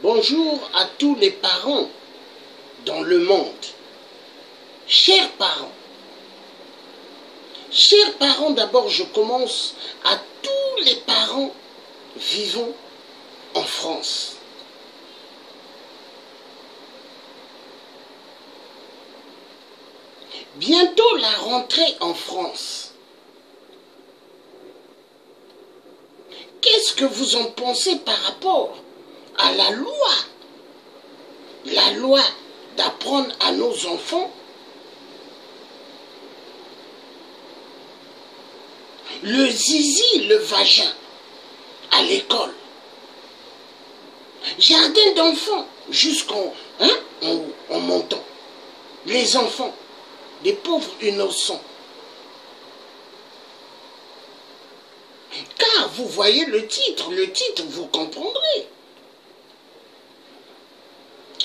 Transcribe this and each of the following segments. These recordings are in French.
Bonjour à tous les parents dans le monde. Chers parents, d'abord je commence à tous les parents vivant en France. Bientôt la rentrée en France. Qu'est-ce que vous en pensez par rapport à la loi? La loi d'apprendre à nos enfants le zizi, le vagin à l'école. Jardin d'enfants jusqu'en en montant. Les enfants, des pauvres innocents. Car vous voyez le titre vous comprendrez.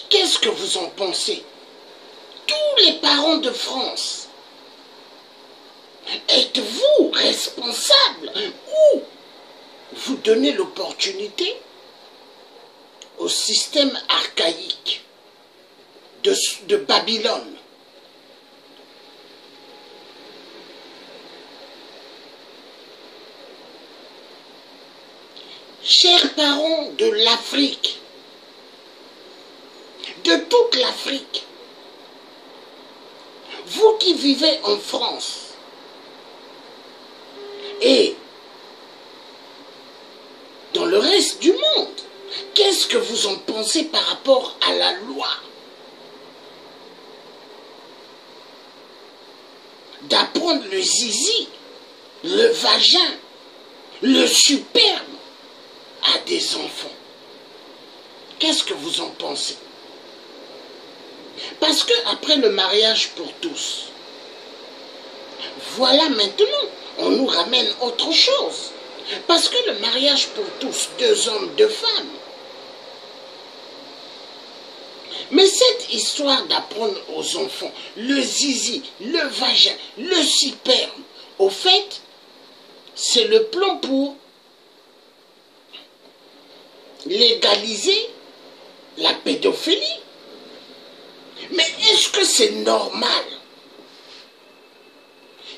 Qu'est-ce que vous en pensez? Tous les parents de France, êtes-vous responsables ou vous donnez l'opportunité au système archaïque de Babylone? Chers parents de l'Afrique, de toute l'Afrique, vous qui vivez en France et dans le reste du monde, qu'est-ce que vous en pensez par rapport à la loi d'apprendre le zizi, le vagin, le superbe à des enfants? Qu'est-ce que vous en pensez? Parce que après le mariage pour tous, voilà maintenant, on nous ramène autre chose. Parce que le mariage pour tous, 2 hommes, 2 femmes. Mais cette histoire d'apprendre aux enfants le zizi, le vagin, le sperme, au fait, c'est le plan pour légaliser la pédophilie. Mais est-ce que c'est normal?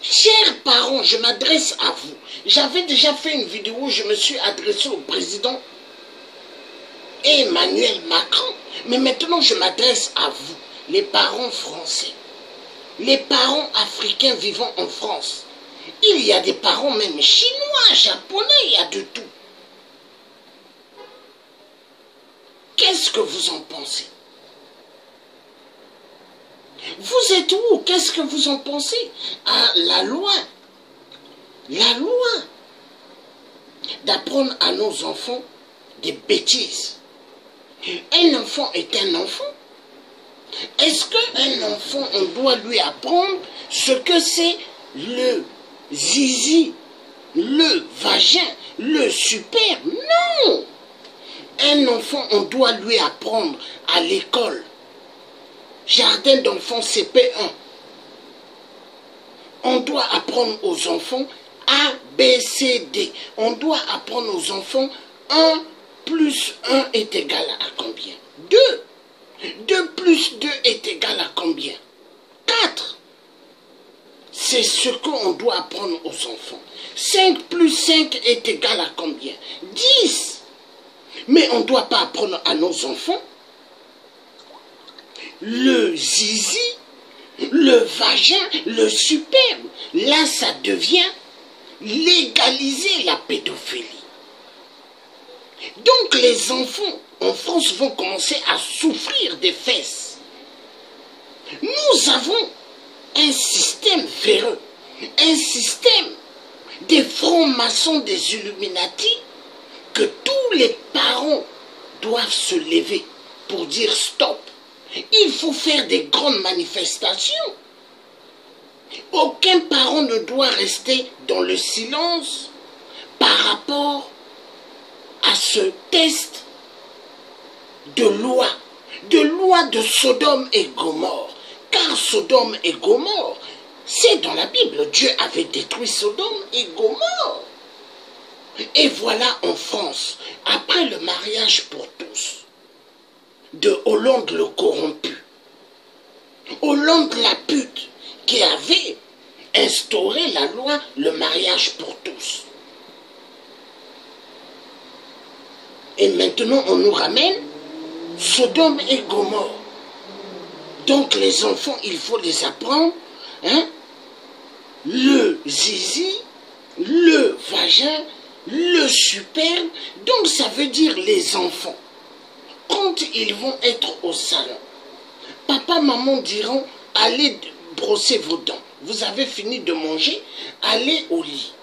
Chers parents, je m'adresse à vous. J'avais déjà fait une vidéo où je me suis adressé au président Emmanuel Macron. Mais maintenant, je m'adresse à vous, les parents français, les parents africains vivant en France. Il y a des parents même chinois, japonais, il y a de tout. Qu'est-ce que vous en pensez? Vous êtes où? Qu'est-ce que vous en pensez? À la loi d'apprendre à nos enfants des bêtises. Un enfant est un enfant. Est-ce qu'un enfant, on doit lui apprendre ce que c'est le zizi, le vagin, le superbe? Non! Un enfant, on doit lui apprendre à l'école. Jardin d'enfants CP1. On doit apprendre aux enfants A, B, C, D. On doit apprendre aux enfants 1 plus 1 est égal à combien? 2. 2 plus 2 est égal à combien? 4. C'est ce qu'on doit apprendre aux enfants. 5 plus 5 est égal à combien? 10. Mais on ne doit pas apprendre à nos enfants le zizi, le vagin, le superbe. Là, ça devient légaliser la pédophilie. Donc les enfants en France vont commencer à souffrir des fesses. Nous avons un système véreux, un système des francs-maçons, des Illuminati, que tous les parents doivent se lever pour dire stop. Il faut faire des grandes manifestations. Aucun parent ne doit rester dans le silence par rapport à ce test de loi de Sodome et Gomorrhe. Car Sodome et Gomorrhe, c'est dans la Bible. Dieu avait détruit Sodome et Gomorrhe. Et voilà en France, après le mariage pour tous, de Hollande le corrompu. Hollande la pute qui avait instauré la loi le mariage pour tous. Et maintenant on nous ramène Sodome et Gomorrhe. Donc les enfants, il faut les apprendre, hein, le zizi, le vagin, le superbe. Donc ça veut dire les enfants, quand ils vont être au salon, papa, maman diront, allez brosser vos dents. Vous avez fini de manger, allez au lit.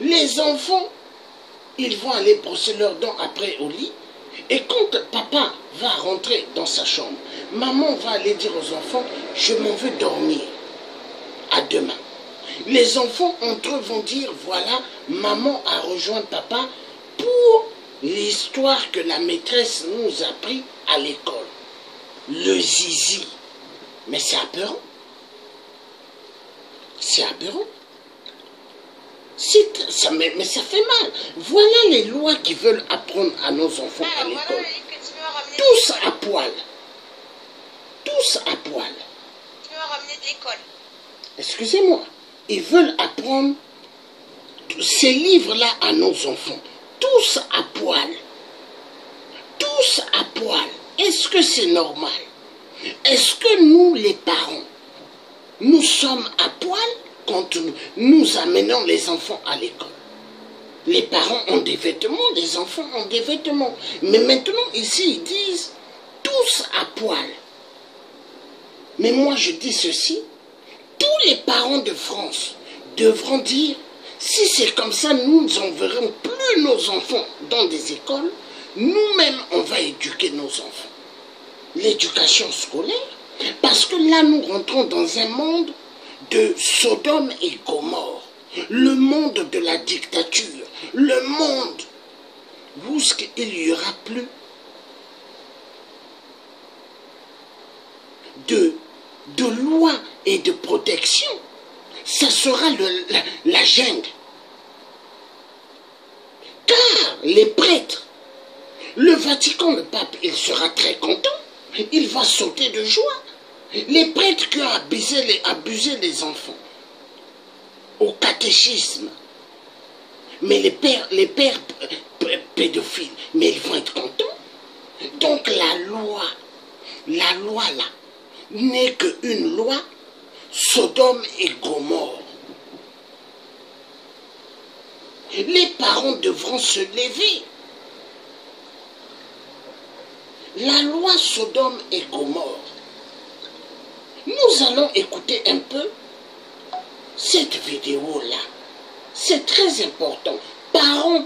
Les enfants, ils vont aller brosser leurs dents après au lit. Et quand papa va rentrer dans sa chambre, maman va aller dire aux enfants, je m'en veux dormir. À demain. Les enfants entre eux vont dire, voilà, maman a rejoint papa pour l'histoire que la maîtresse nous a appris à l'école. Le zizi. Mais c'est aberrant. C'est aberrant. Mais ça fait mal. Voilà les lois qui veulent apprendre à nos enfants à l'école. Tous à poil. Tous à poil. Tu m'as ramené de l'école. Excusez-moi. Ils veulent apprendre ces livres-là à nos enfants. Tous à poil. Tous à poil. Est-ce que c'est normal? Est-ce que nous, les parents, nous sommes à poil quand nous amenons les enfants à l'école? Les parents ont des vêtements, les enfants ont des vêtements. Mais maintenant, ici, ils disent tous à poil. Mais moi, je dis ceci, tous les parents de France devront dire, si c'est comme ça, nous n'enverrons plus nos enfants dans des écoles, nous-mêmes, on va éduquer nos enfants. L'éducation scolaire, parce que là, nous rentrons dans un monde de Sodome et Gomorrhe, le monde de la dictature, le monde où il n'y aura plus de loi et de protection. Ça sera la jungle. Car les prêtres, le Vatican, le pape, il sera très content. Il va sauter de joie. Les prêtres qui ont abusé les enfants au catéchisme, mais les pères pédophiles, mais ils vont être contents. Donc la loi là, n'est qu'une loi Sodome et Gomorrhe. Les parents devront se lever. La loi Sodome et Gomorrhe. Nous allons écouter un peu cette vidéo-là. C'est très important. Parents,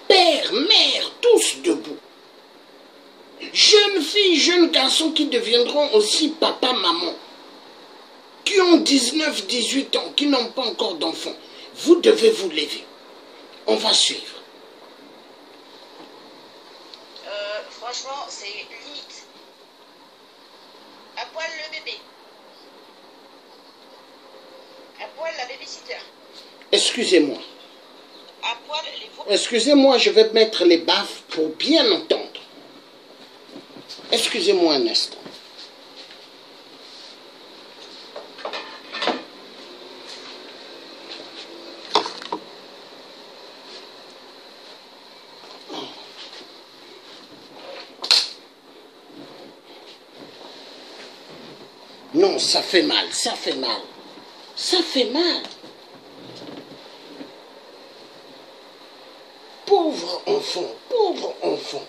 père, mère, tous debout. Jeunes filles, jeunes garçons qui deviendront aussi papa, maman, qui ont 19, 18 ans, qui n'ont pas encore d'enfants. Vous devez vous lever. On va suivre. Franchement, c'est limite. À poil le bébé. À poil la babysitter. Excusez-moi. À poil les veaux. Excusez-moi, je vais mettre les baffes pour bien entendre. Excusez-moi un instant. Non, ça fait mal, ça fait mal. Ça fait mal. Pauvre enfant, pauvre enfant.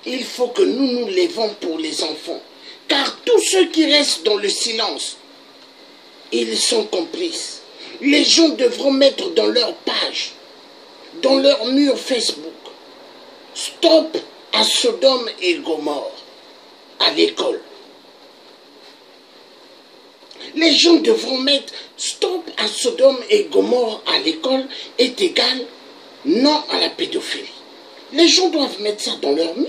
Il faut que nous nous levons pour les enfants. Car tous ceux qui restent dans le silence, ils sont complices. Les gens devront mettre dans leur page, dans leur mur Facebook, stop à Sodome et Gomorrhe, à l'école. Les gens devront mettre stop à Sodome et Gomorrhe à l'école est égal non à la pédophilie. Les gens doivent mettre ça dans leur mur.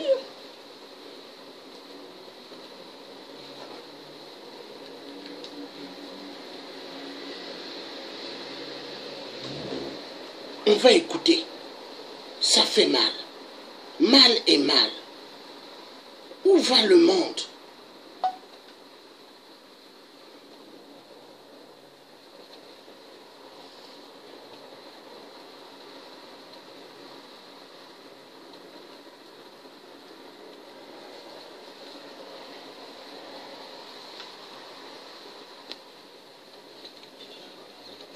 On va écouter. Ça fait mal. Mal et mal. Où va le monde?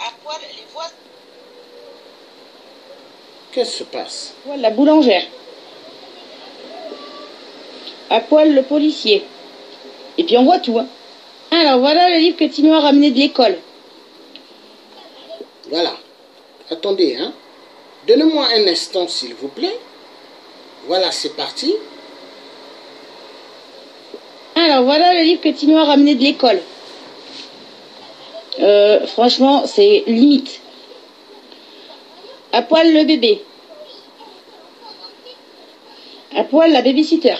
À poil les voisins. Qu'est-ce qui se passe? À poil la boulangère. À poil le policier. Et puis on voit tout. Hein. Alors voilà le livre que Tino a ramené de l'école. Voilà. Attendez, hein. Donnez-moi un instant, s'il vous plaît. Voilà, c'est parti. Alors voilà le livre que Tino a ramené de l'école. Franchement, c'est limite. À poil le bébé. À poil la babysitter.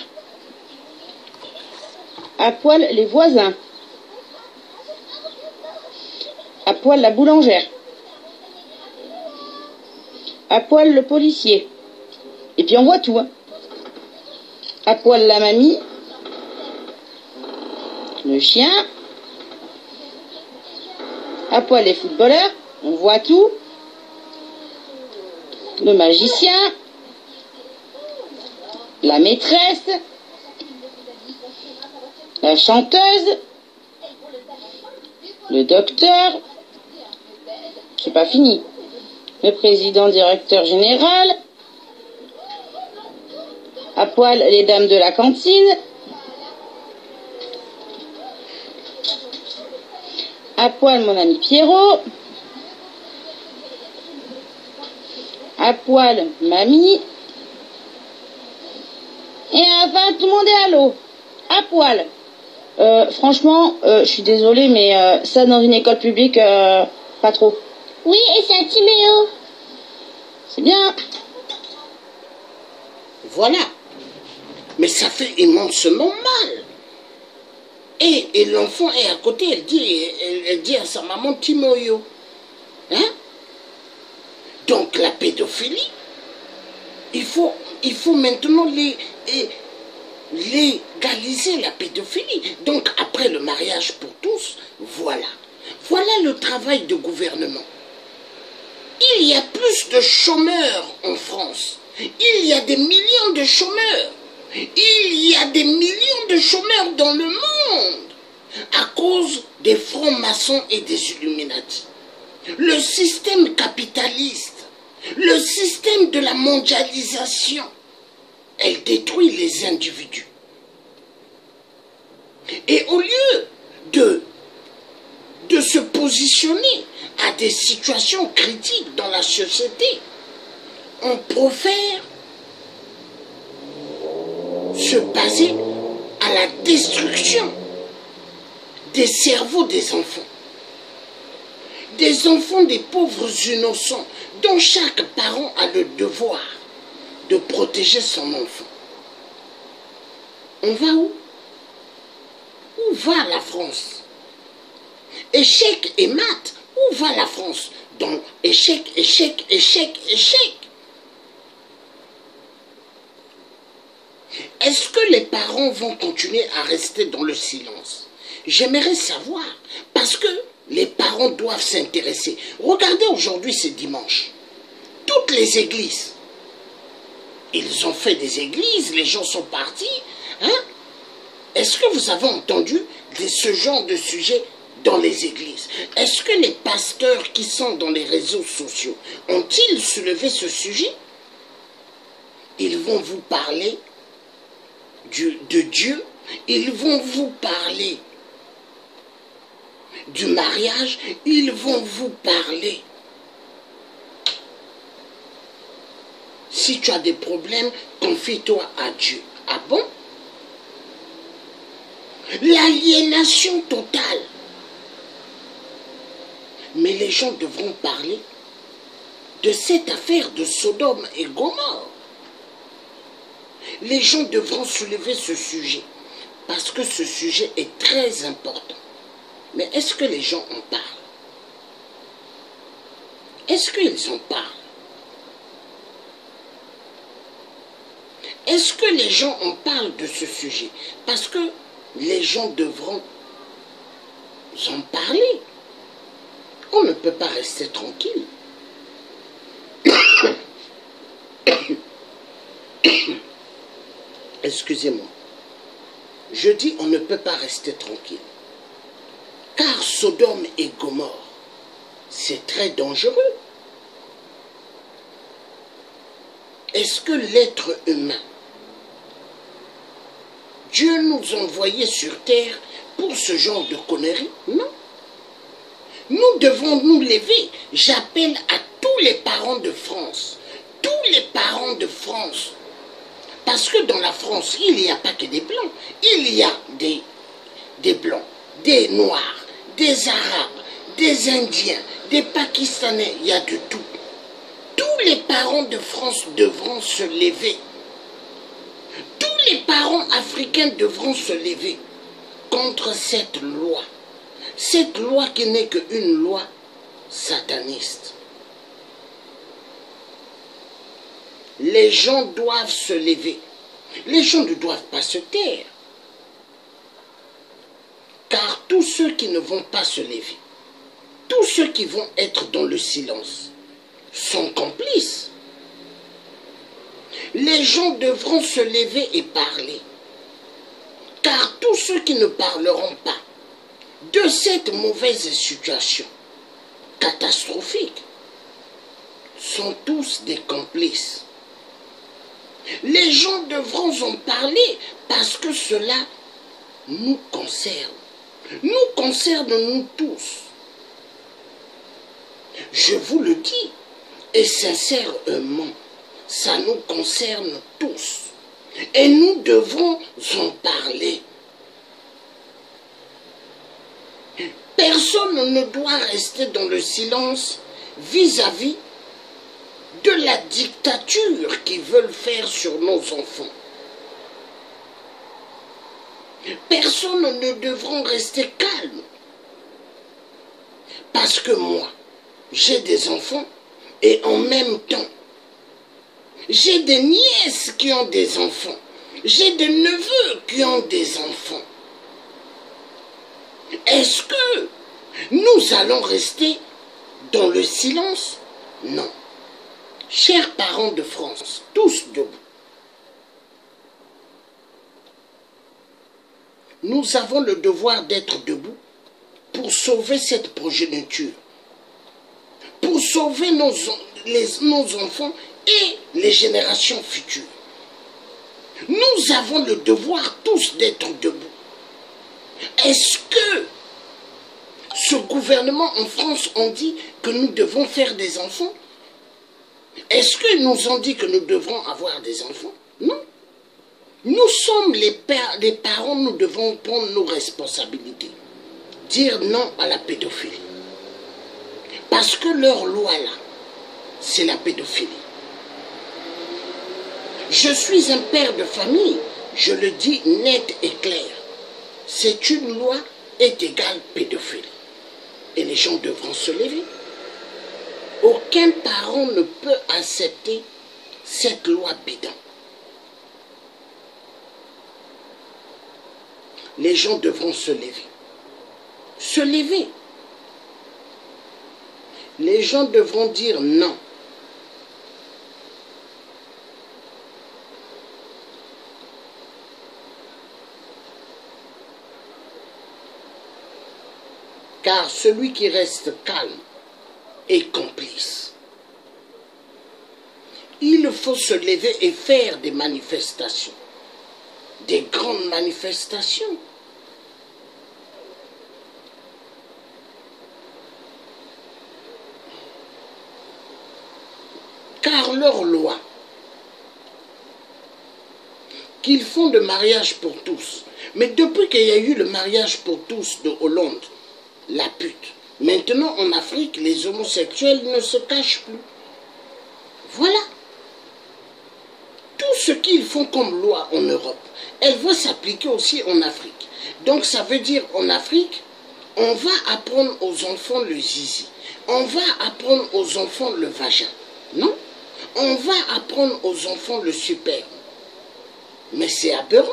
À poil les voisins. À poil la boulangère. À poil le policier. Et puis on voit tout. Hein. À poil la mamie. Le chien. À poil les footballeurs. On voit tout. Le magicien. La maîtresse. La chanteuse. Le docteur. C'est pas fini. Le président directeur général. À poil les dames de la cantine. À poil mon ami Pierrot. À poil mamie. Et enfin tout le monde est à l'eau. À poil. Franchement, je suis désolée, mais ça dans une école publique, pas trop. Oui, et c'est un Timéo. C'est bien. Voilà. Mais ça fait immensement mal. Et l'enfant est à côté, elle dit à sa maman Timoyo. Hein? Donc la pédophilie, il faut maintenant légaliser la pédophilie. Donc après le mariage pour tous, voilà. Voilà le travail du gouvernement. Il y a plus de chômeurs en France. Il y a des millions de chômeurs. Il y a des millions de chômeurs dans le monde à cause des francs-maçons et des Illuminati. Le système capitaliste, le système de la mondialisation, elle détruit les individus. Et au lieu de se positionner à des situations critiques dans la société, on préfère se baser à la destruction des cerveaux des enfants. Des enfants des pauvres innocents dont chaque parent a le devoir de protéger son enfant. On va où? Où va la France? Échec et maths, où va la France? Donc échec, échec, échec, échec. Est-ce que les parents vont continuer à rester dans le silence? J'aimerais savoir, parce que les parents doivent s'intéresser. Regardez aujourd'hui, c'est dimanche. Toutes les églises, ils ont fait des églises, les gens sont partis. Hein? Est-ce que vous avez entendu ce genre de sujet dans les églises? Est-ce que les pasteurs qui sont dans les réseaux sociaux ont-ils soulevé ce sujet? Ils vont vous parler de Dieu, ils vont vous parler du mariage, ils vont vous parler. Si tu as des problèmes, confie-toi à Dieu. Ah bon? L'aliénation totale. Mais les gens devront parler de cette affaire de Sodome et Gomorrhe. Les gens devront soulever ce sujet parce que ce sujet est très important. Mais est-ce que les gens en parlent? Est-ce qu'ils en parlent? Est-ce que les gens en parlent de ce sujet? Parce que les gens devront en parler. On ne peut pas rester tranquille. Excusez-moi. Je dis on ne peut pas rester tranquille. Car Sodome et Gomorrhe, c'est très dangereux. Est-ce que l'être humain, Dieu nous a envoyés sur terre pour ce genre de conneries? Non. Nous devons nous lever. J'appelle à tous les parents de France. Tous les parents de France. Parce que dans la France, il n'y a pas que des blancs. Il y a des blancs, des noirs, des arabes, des indiens, des pakistanais. Il y a de tout. Tous les parents de France devront se lever. Tous les parents africains devront se lever contre cette loi. Cette loi qui n'est qu'une loi sataniste. Les gens doivent se lever. Les gens ne doivent pas se taire. Car tous ceux qui ne vont pas se lever, tous ceux qui vont être dans le silence, sont complices. Les gens devront se lever et parler. Car tous ceux qui ne parleront pas de cette mauvaise situation catastrophique sont tous des complices. Les gens devront en parler parce que cela nous concerne nous tous. Je vous le dis, et sincèrement, ça nous concerne tous. Et nous devons en parler. Personne ne doit rester dans le silence vis-à-vis de la dictature qu'ils veulent faire sur nos enfants. Personne ne devra rester calme. Parce que moi, j'ai des enfants et en même temps, j'ai des nièces qui ont des enfants. J'ai des neveux qui ont des enfants. Est-ce que nous allons rester dans le silence? Non. Chers parents de France, tous debout. Nous avons le devoir d'être debout pour sauver cette progéniture, pour sauver nos enfants et les générations futures. Nous avons le devoir tous d'être debout. Est-ce que ce gouvernement en France a dit que nous devons faire des enfants? Est-ce qu'ils nous ont dit que nous devrons avoir des enfants? Non. Nous sommes les parents, nous devons prendre nos responsabilités. Dire non à la pédophilie. Parce que leur loi là, c'est la pédophilie. Je suis un père de famille, je le dis net et clair. C'est une loi est égale pédophilie. Et les gens devront se lever. Aucun parent ne peut accepter cette loi bidon. Les gens devront se lever. Se lever. Les gens devront dire non. Car celui qui reste calme est complice. Il faut se lever et faire des manifestations. Des grandes manifestations. Car leur loi, qu'ils font de mariage pour tous, mais depuis qu'il y a eu le mariage pour tous de Hollande, la pute, maintenant en Afrique, les homosexuels ne se cachent plus. Voilà. Tout ce qu'ils font comme loi en Europe, elle va s'appliquer aussi en Afrique. Donc ça veut dire en Afrique, on va apprendre aux enfants le zizi. On va apprendre aux enfants le vagin. Non? On va apprendre aux enfants le superbe. Mais c'est aberrant.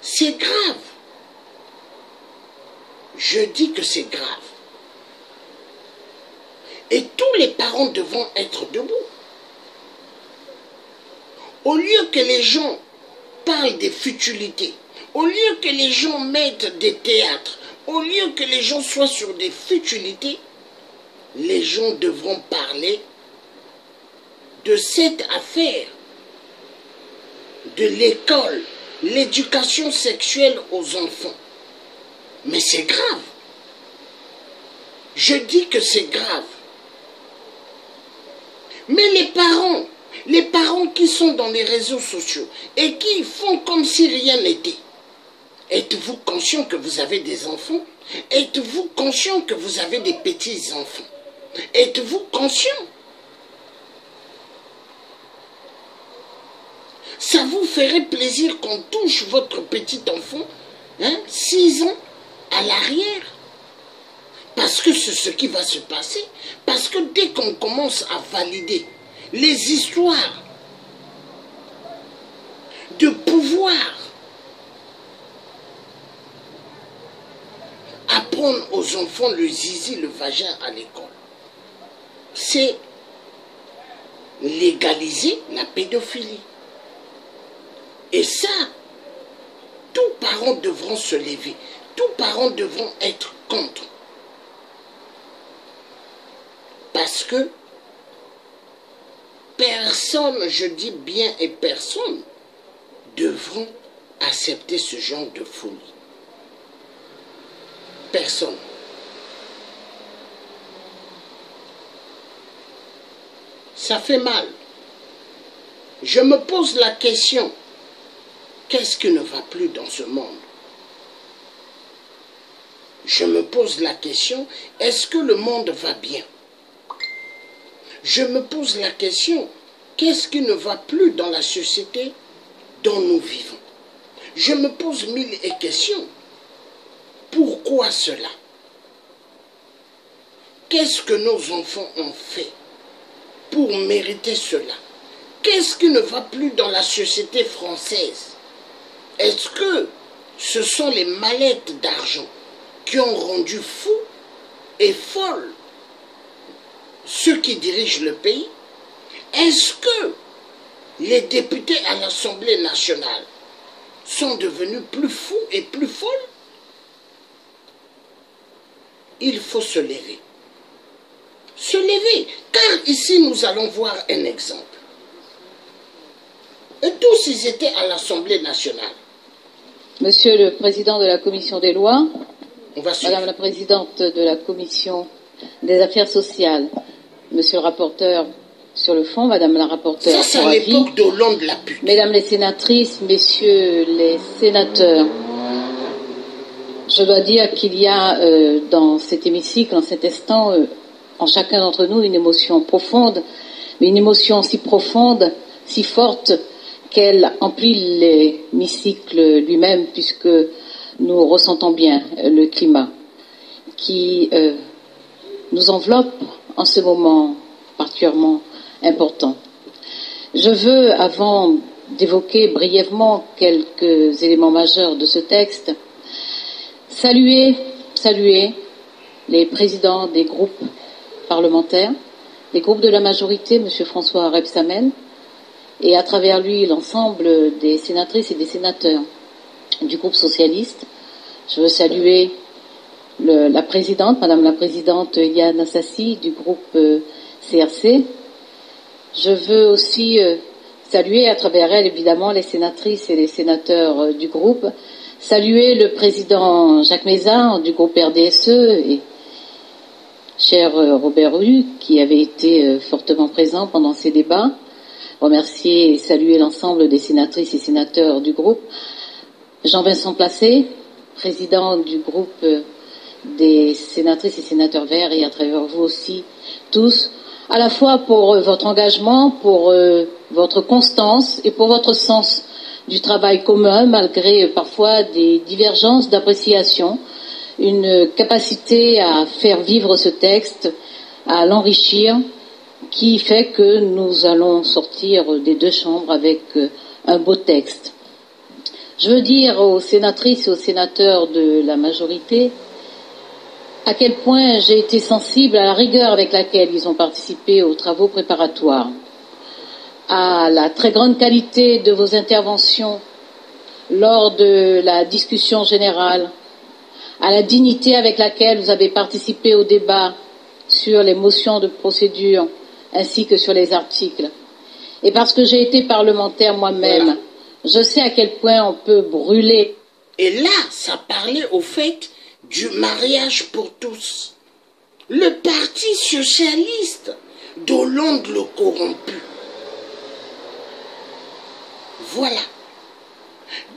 C'est grave. Je dis que c'est grave. Et tous les parents devront être debout. Au lieu que les gens parlent des futilités, au lieu que les gens mettent des théâtres, au lieu que les gens soient sur des futilités, les gens devront parler de cette affaire, de l'école, l'éducation sexuelle aux enfants. Mais c'est grave. Je dis que c'est grave. Mais les parents qui sont dans les réseaux sociaux et qui font comme si rien n'était, êtes-vous conscient que vous avez des enfants? Êtes-vous conscient que vous avez des petits-enfants? Êtes-vous conscient? Ça vous ferait plaisir qu'on touche votre petit enfant, 6 ans, à l'arrière? Parce que c'est ce qui va se passer. Parce que dès qu'on commence à valider les histoires de pouvoir apprendre aux enfants le zizi, le vagin à l'école, c'est légaliser la pédophilie. Et ça, tous parents devront se lever. Tous parents devront être contre. Parce que personne, je dis bien et personne, devront accepter ce genre de folie. Personne. Ça fait mal. Je me pose la question, qu'est-ce qui ne va plus dans ce monde? Je me pose la question, est-ce que le monde va bien? Je me pose la question, qu'est-ce qui ne va plus dans la société dont nous vivons? Je me pose mille questions. Pourquoi cela? Qu'est-ce que nos enfants ont fait pour mériter cela? Qu'est-ce qui ne va plus dans la société française? Est-ce que ce sont les mallettes d'argent qui ont rendu fous et folles ceux qui dirigent le pays? Est-ce que les députés à l'Assemblée nationale sont devenus plus fous et plus folles? Il faut se lever. Se lever, car ici nous allons voir un exemple. Et tous ils étaient à l'Assemblée nationale. Monsieur le Président de la Commission des lois, Madame la Présidente de la Commission des affaires sociales, Monsieur le rapporteur sur le fond, Madame la rapporteure ça c'est à l'époque d'Hollande la pute. Mesdames les sénatrices, Messieurs les sénateurs, je dois dire qu'il y a dans cet hémicycle, en cet instant, en chacun d'entre nous, une émotion profonde, mais une émotion si profonde, si forte, qu'elle emplit l'hémicycle lui-même, puisque nous ressentons bien le climat qui nous enveloppe en ce moment particulièrement important. Je veux, avant d'évoquer brièvement quelques éléments majeurs de ce texte, saluer les présidents des groupes parlementaires, les groupes de la majorité, M. François Rebsamen, et à travers lui l'ensemble des sénatrices et des sénateurs du groupe socialiste. Je veux saluer la présidente, Madame la Présidente Eliane Assassi du groupe CRC. Je veux aussi saluer à travers elle évidemment les sénatrices et les sénateurs du groupe, saluer le président Jacques Mézard du groupe RDSE et cher Robert Hue qui avait été fortement présent pendant ces débats, remercier et saluer l'ensemble des sénatrices et sénateurs du groupe, Jean-Vincent Placé, président du groupe des sénatrices et sénateurs verts, et à travers vous aussi tous, à la fois pour votre engagement, pour votre constance et pour votre sens du travail commun, malgré parfois des divergences d'appréciation, une capacité à faire vivre ce texte, à l'enrichir, qui fait que nous allons sortir des deux chambres avec un beau texte. Je veux dire aux sénatrices et aux sénateurs de la majorité à quel point j'ai été sensible à la rigueur avec laquelle ils ont participé aux travaux préparatoires, à la très grande qualité de vos interventions lors de la discussion générale, à la dignité avec laquelle vous avez participé au débat sur les motions de procédure ainsi que sur les articles. Et parce que j'ai été parlementaire moi-même, voilà, je sais à quel point on peut brûler. Et là, ça parlait au fait du mariage pour tous. Le Parti socialiste d'Hollande le corrompu. Voilà.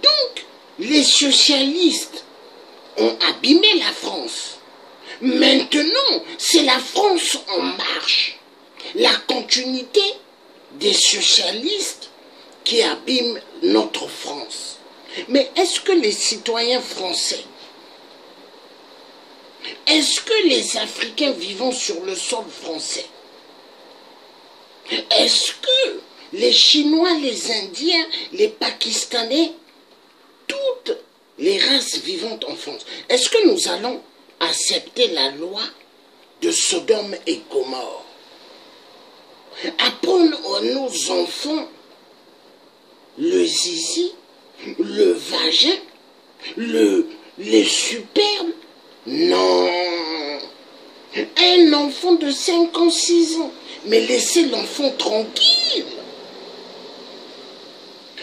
Donc, les socialistes ont abîmé la France. Maintenant, c'est la France en marche. La continuité des socialistes qui abîment notre France. Mais est-ce que les citoyens français, est-ce que les Africains vivant sur le sol français, est-ce que les Chinois, les Indiens, les Pakistanais, toutes les races vivantes en France, est-ce que nous allons accepter la loi de Sodome et Gomorrhe? Apprendre à nos enfants le zizi, le vagin, les superbes? Non. Un enfant de 5 ans, 6 ans, mais laissez l'enfant tranquille.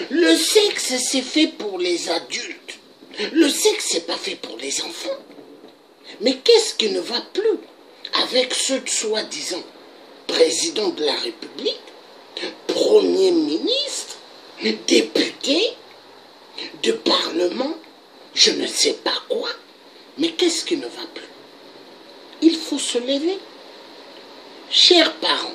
Le sexe, c'est fait pour les adultes. Le sexe, c'est pas fait pour les enfants. Mais qu'est-ce qui ne va plus avec ce soi-disant président de la République, premier ministre, député, de parlement, je ne sais pas quoi, mais qu'est-ce qui ne va plus? Il faut se lever. Chers parents,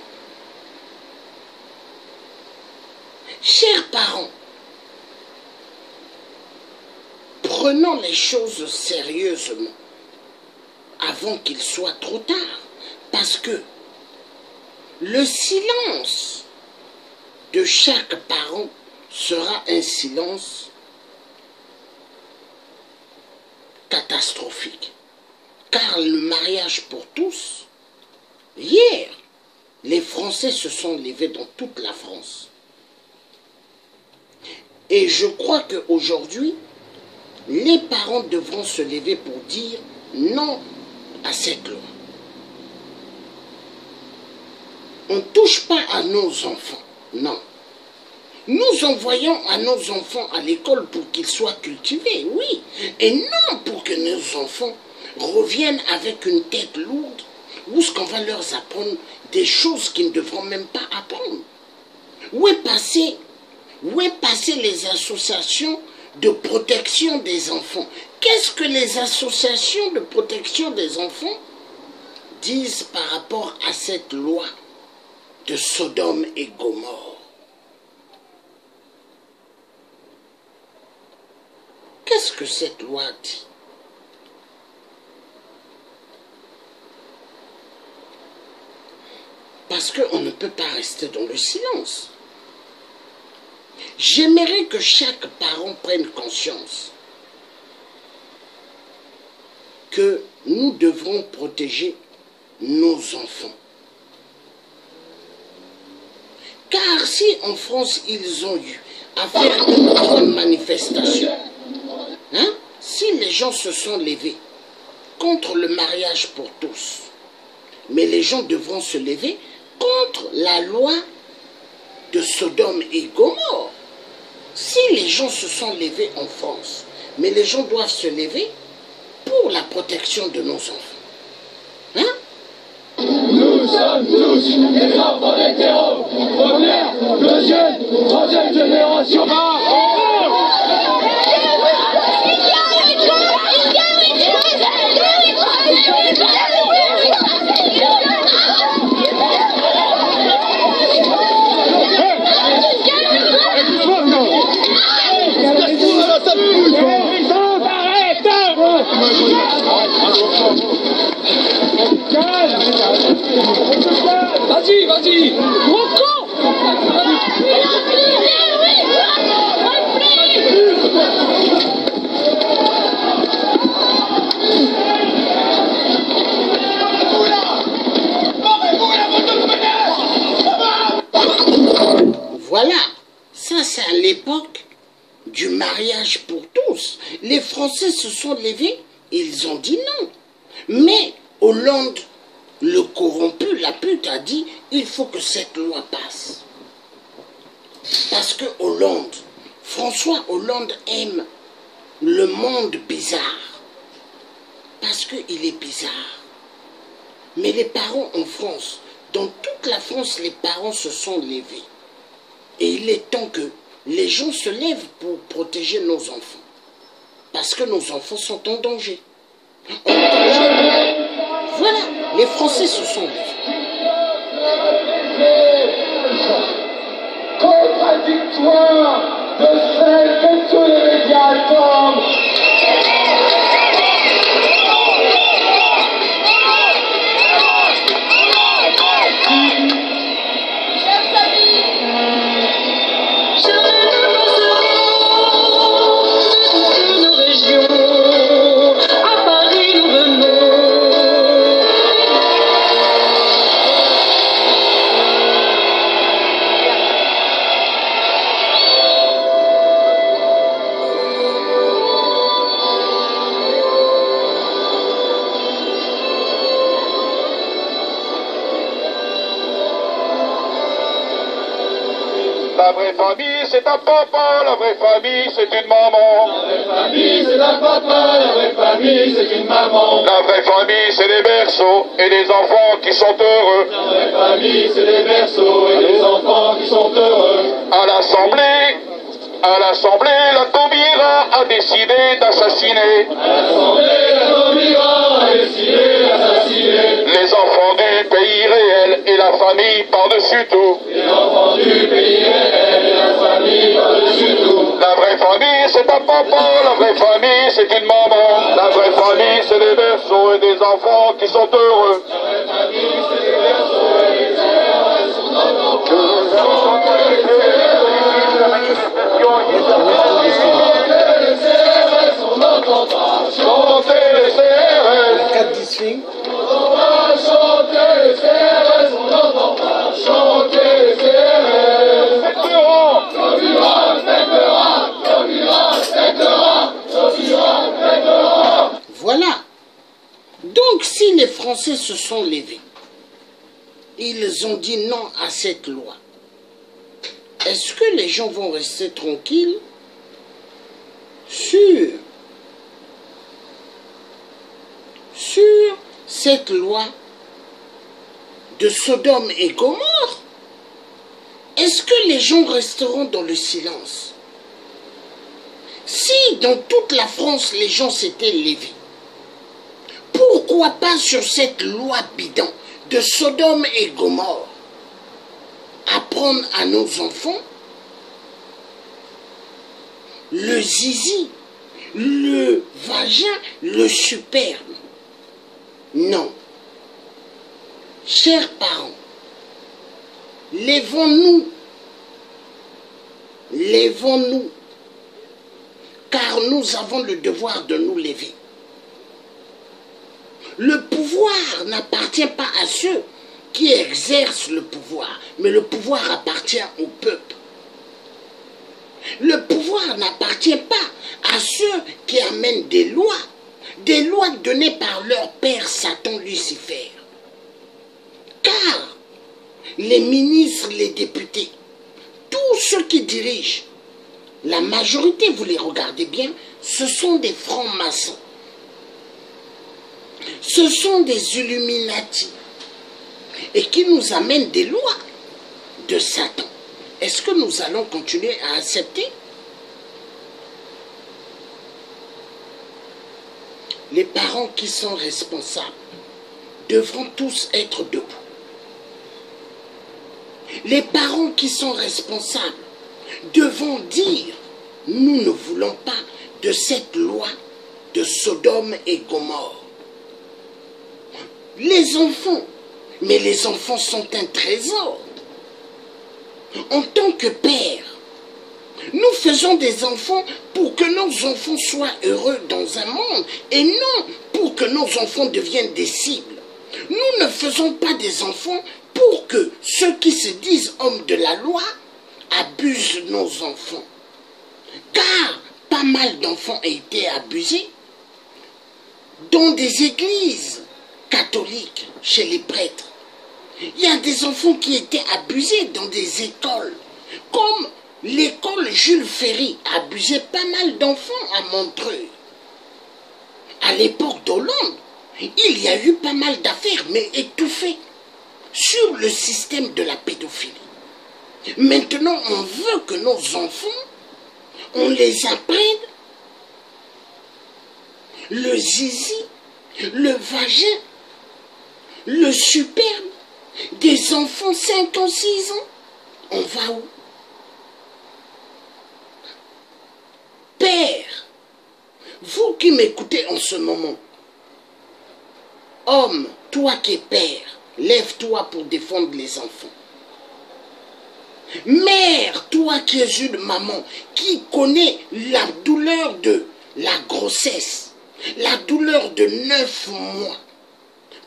prenons les choses sérieusement avant qu'il soit trop tard, parce que le silence de chaque parent sera un silence catastrophique. Car le mariage pour tous, hier, les Français se sont levés dans toute la France. Et je crois qu'aujourd'hui, les parents devront se lever pour dire non à cette loi. On ne touche pas à nos enfants, non. Nous envoyons à nos enfants à l'école pour qu'ils soient cultivés, oui. Et non pour que nos enfants reviennent avec une tête lourde, ou ce qu'on va leur apprendre des choses qu'ils ne devront même pas apprendre. Où est passé les associations de protection des enfants? Qu'est-ce que les associations de protection des enfants disent par rapport à cette loi de Sodome et Gomorrhe? Qu'est-ce que cette loi dit? Parce qu'on ne peut pas rester dans le silence. J'aimerais que chaque parent prenne conscience que nous devrons protéger nos enfants. Car si en France ils ont eu à faire une grande manifestation, si les gens se sont levés contre le mariage pour tous, mais les gens devront se lever contre la loi de Sodome et Gomorrhe. Si les gens se sont levés en France, mais les gens doivent se lever pour la protection de nos enfants. Nous sommes tous des enfants des terreaux, première, deuxième, troisième génération. Vas-y, vas-y. l'époque du mariage pour tous, les Français se sont levés et ils ont dit non. Mais Hollande, le corrompu, la pute, a dit il faut que cette loi passe. Parce que Hollande, François Hollande aime le monde bizarre. Parce qu'il est bizarre. Mais les parents en France, dans toute la France, les parents se sont levés. Et il est temps que les gens se lèvent pour protéger nos enfants. Parce que nos enfants sont en danger. En danger. Voilà, les Français se sont levés. Contradictoire de celle que tous les médias attendent. La vraie famille, c'est un papa, la vraie famille, c'est une maman. La vraie famille, c'est un papa, la vraie famille, c'est une maman. La vraie famille, c'est des berceaux et des enfants qui sont heureux. La vraie famille, c'est des berceaux et des enfants qui sont heureux. À l'Assemblée, la Taubira a décidé d'assassiner À l'Assemblée, la Taubira a décidé d'assassiner les enfants du pays réel et la famille par-dessus tout. les enfants du pays réel et la famille par-dessus tout. La vraie famille, c'est un papa, la vraie famille, c'est une maman. La vraie famille, c'est des berceaux et des enfants qui sont heureux. La vraie famille, c'est des berceaux et des enfants qui sont heureux. Les CRS, on n'entend pas Chantez les CRS. 4-10 swing. On va chanter les CRS, on n'entend pas chanter les CRS. Espérons. Taubira, respectera, Taubira, respectera, Taubira, respectera. Voilà. Donc si les Français se sont levés, ils ont dit non à cette loi, est-ce que les gens vont rester tranquilles sur cette loi de Sodome et Gomorrhe? Est-ce que les gens resteront dans le silence? Si dans toute la France les gens s'étaient levés, pourquoi pas sur cette loi bidon de Sodome et Gomorrhe? Apprendre à nos enfants le zizi, le vagin, le superbe. Non. Chers parents, levons-nous, car nous avons le devoir de nous lever. Le pouvoir n'appartient pas à ceux qui exercent le pouvoir, mais le pouvoir appartient au peuple. Le pouvoir n'appartient pas à ceux qui amènent des lois données par leur père Satan Lucifer. Car les ministres, les députés, tous ceux qui dirigent, la majorité, vous les regardez bien, ce sont des francs-maçons. Ce sont des Illuminati et qui nous amènent des lois de Satan. Est-ce que nous allons continuer à accepter? Les parents qui sont responsables devront tous être debout. Les parents qui sont responsables devront dire « Nous ne voulons pas de cette loi de Sodome et Gomorrhe ». Les enfants, mais les enfants sont un trésor. En tant que père, nous faisons des enfants pour que nos enfants soient heureux dans un monde et non pour que nos enfants deviennent des cibles. Nous ne faisons pas des enfants pour que ceux qui se disent hommes de la loi abuse nos enfants. Car pas mal d'enfants ont été abusés dans des églises catholiques, chez les prêtres. Il y a des enfants qui étaient abusés dans des écoles, comme l'école Jules Ferry abusait pas mal d'enfants à Montreuil. À l'époque d'Hollande, il y a eu pas mal d'affaires, mais étouffées, sur le système de la pédophilie. Maintenant, on veut que nos enfants, on les apprenne le zizi, le vagin, le superbe des enfants 5 ans, 6 ans. On va où? Père, vous qui m'écoutez en ce moment, homme, toi qui es père, lève-toi pour défendre les enfants. Mère, toi qui es une maman, qui connaît la douleur de la grossesse, la douleur de 9 mois,